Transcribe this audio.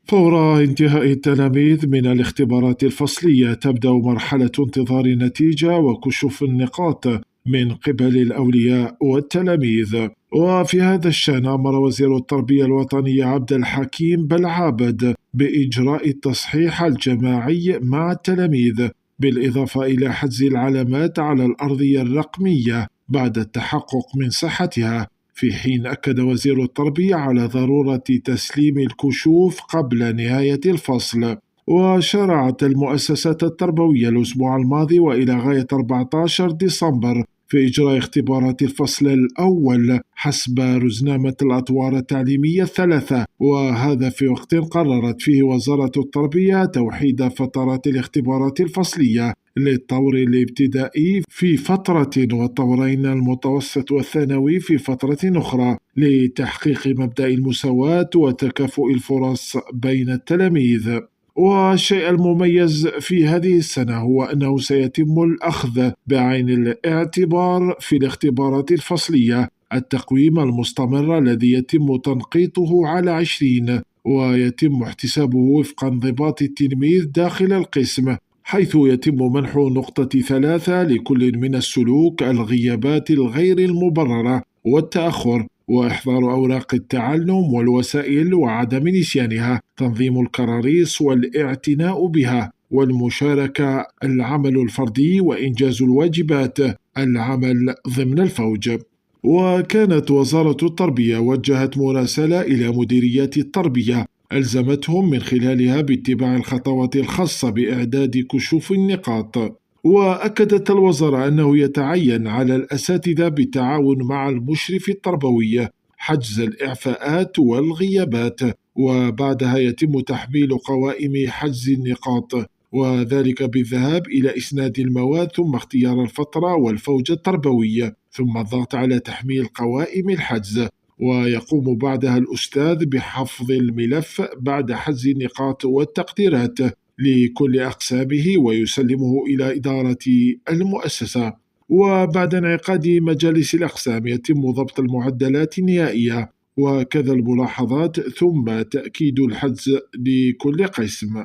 فور انتهاء التلاميذ من الاختبارات الفصلية تبدأ مرحلة انتظار النتيجة وكشوف النقاط من قبل الأولياء والتلاميذ. وفي هذا الشأن أمر وزير التربية الوطنية عبد الحكيم بلعابد بإجراء التصحيح الجماعي مع التلاميذ، بالإضافة إلى حجز العلامات على الأرضية الرقمية بعد التحقق من صحتها، في حين أكد وزير التربية على ضرورة تسليم الكشوف قبل نهاية الفصل. وشرعت المؤسسات التربوية الأسبوع الماضي وإلى غاية 14 ديسمبر في إجراء اختبارات الفصل الأول حسب رزنامة الأطوار التعليمية الثلاثة، وهذا في وقت قررت فيه وزارة التربية توحيد فترات الاختبارات الفصلية للطور الابتدائي في فترة والطورين المتوسط والثانوي في فترة أخرى، لتحقيق مبدأ المساواة وتكافؤ الفرص بين التلاميذ. والشيء المميز في هذه السنة هو أنه سيتم الأخذ بعين الاعتبار في الاختبارات الفصلية التقويم المستمر الذي يتم تنقيطه على 20، ويتم احتسابه وفق انضباط التلميذ داخل القسم، حيث يتم منح نقطة 3 لكل من السلوك، الغيابات الغير المبررة والتأخر، وإحضار أوراق التعلم والوسائل وعدم نسيانها، تنظيم الكراريس والاعتناء بها، والمشاركة العمل الفردي وإنجاز الواجبات العمل ضمن الفوج. وكانت وزارة التربية وجهت مراسلة إلى مديريات التربية ألزمتهم من خلالها باتباع الخطوات الخاصة بإعداد كشوف النقاط. وأكدت الوزارة أنه يتعين على الأساتذة بالتعاون مع المشرف التربوي حجز الإعفاءات والغيابات، وبعدها يتم تحميل قوائم حجز النقاط، وذلك بالذهاب إلى إسناد المواد ثم اختيار الفترة والفوج التربوي ثم الضغط على تحميل قوائم الحجز، ويقوم بعدها الأستاذ بحفظ الملف بعد حجز النقاط والتقديرات لكل أقسامه ويسلمه إلى إدارة المؤسسة. وبعد انعقاد مجالس الأقسام يتم ضبط المعدلات النهائية وكذا الملاحظات ثم تأكيد الحجز لكل قسم.